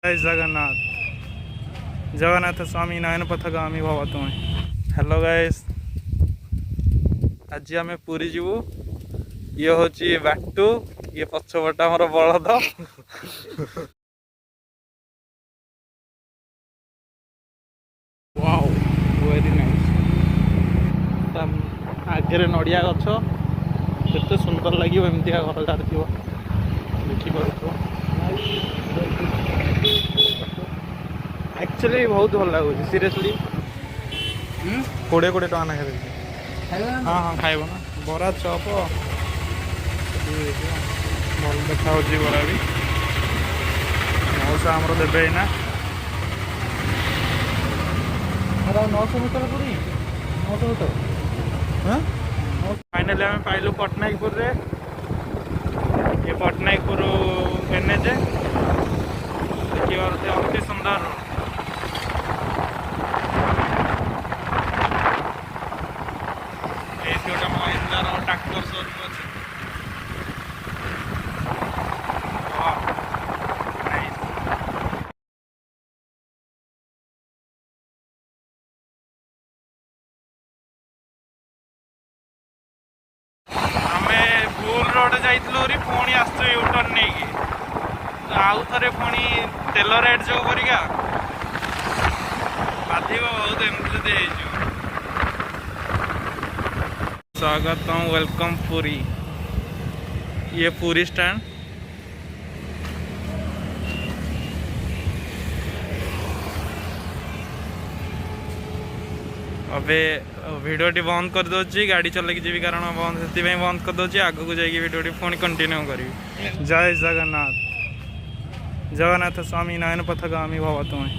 जय जगन्नाथ जगन्नाथ स्वामी नयन पथगामी भव तुम्हें। हेलो गाइस, आज आम पुरी जीवु। ये हूँ बाटू, ये पछपटा आमर बलद। Wow very nice. आगे नड़िया गछ केते सुंदर लगे एमती घर द्वार थी देखिपे। एक्चुअली बहुत भल लगुच सीरियसली। 20 टका ना खाई। हाँ हाँ खाइब ना बरा चप भल देखा बरा भी मौसा आमर देवे ना 900 मीटर पूरी 900 मीटर। हाँ फाइनाली आम पाइलु पट्टनायकपुर रे। ये पट्टनायकपुर एनएच देखिए अति सुंदर रोड। गोटे महिंद्रा ट्राक्टर शोरूम अच्छे। आमे भूल रोड जाइलु पुणी आसु यूटर्न नहीं कि आउ थे पुणी तेल रेट जो करिका बाधिक बहुत एमती। स्वागतम वेलकम पुरी। ये पुरी स्टैंड। अबे वीडियोटी बंद कर दोची, गाड़ी चल जी कारण बंद से बंद कर दोची। आगू को जाइए वीडियोटी पुणी कंटिन्यू करी। जय जगन्नाथ जगन्नाथ स्वामी नयन पथगामी भव तुम्हें।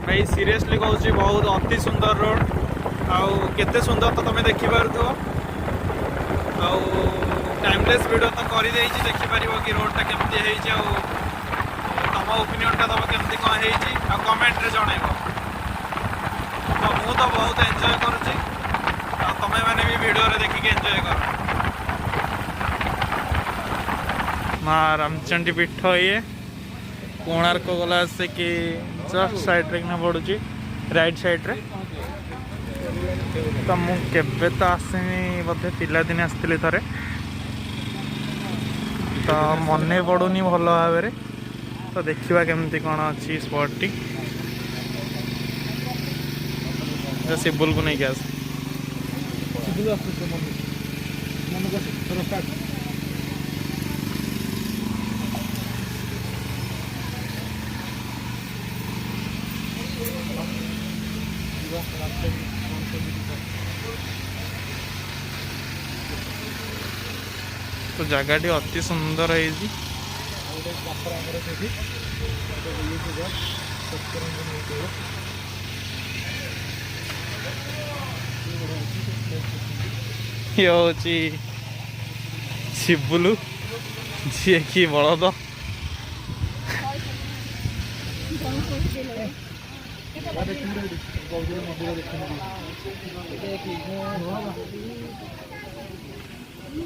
भाई सीरियसली कहूँ बहुत अति सुंदर रोड आउ केते सुंदर तो तुम्हें देखिपार टाइमलेस वीडियो तो कर देखिपर कि रोडटा केमती तुम ओपिनियन टा तुम केमती कौन हो कमेंट रे जनइब। तो मु तो बहुत एंजॉय करुँची तुम्हें मैंने भी वीडियो रे देखिक एंजॉय कर। माँ रामचंडी पीठ ये कोणार्क गला से कि जस्ट साइड रे पड़ुची राइट साइड रे। तो मुझे तो आसनी बोधे पिला दिन आसती थे तो मन पड़ूनी भल भाव। तो देखा केमती कौन अच्छी स्पॉट टी शिवुल को नहीं आस तो जगह अति सुंदर है। ये हूँ शिवुलु जी कि बलद।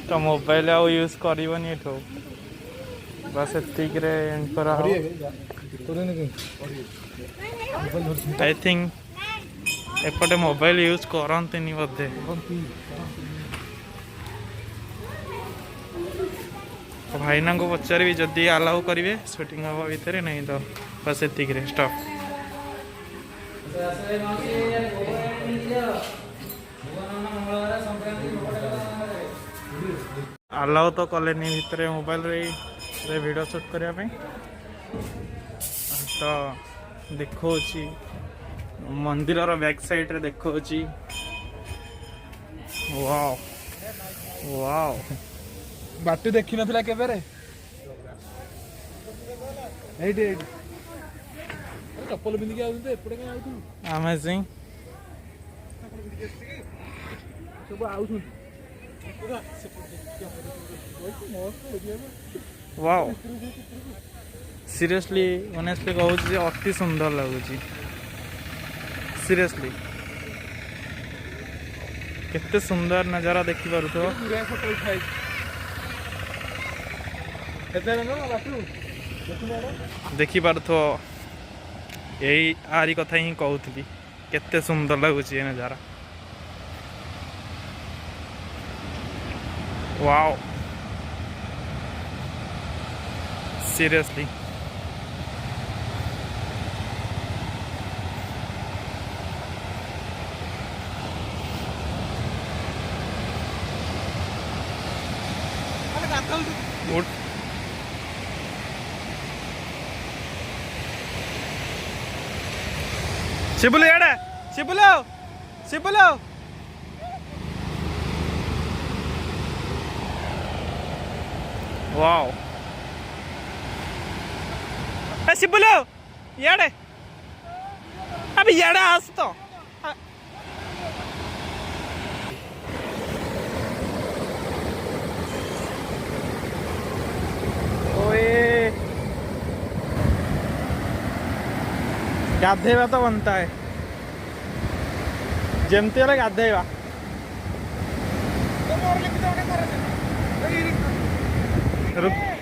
तो मोबाइल आउ यूज करनी एठो बस एतिक आई थिंक एपटे मोबाइल यूज करते बोधे। तो भाईना को पचारि जदि अलाउ करेंगे शूटिंग हवा भितर नहीं तो बस एतिक स्टॉप। अलाउ तो कले भितर मोबाइल रे वीडियो शूट करने तो देखो मंदिर बैक साइड रे देखो। वाओ वाओ बाटू देखी नथिला केबे रे एडी चप्पल पिंधिक आउते एपटे का आउतु अमेजिंग सब आउछु। वाओ सीरियसली ऑनेस्टली कहूँ अति सुंदर लगुच सीरियसली केते सुंदर नजारा देखी पारुथो देखी पारुथो यही आरी कथा ही कहूली केते सुंदर लगुच ये नजारा वाओ सीरियसली गुड शिबुलु एड़े शिबुलु शिबुलु वाओ ए शिबुलु याडे अबे याडे आस तो ओए गाधेवा तो बनता है जमती वाला गाधेवा रुक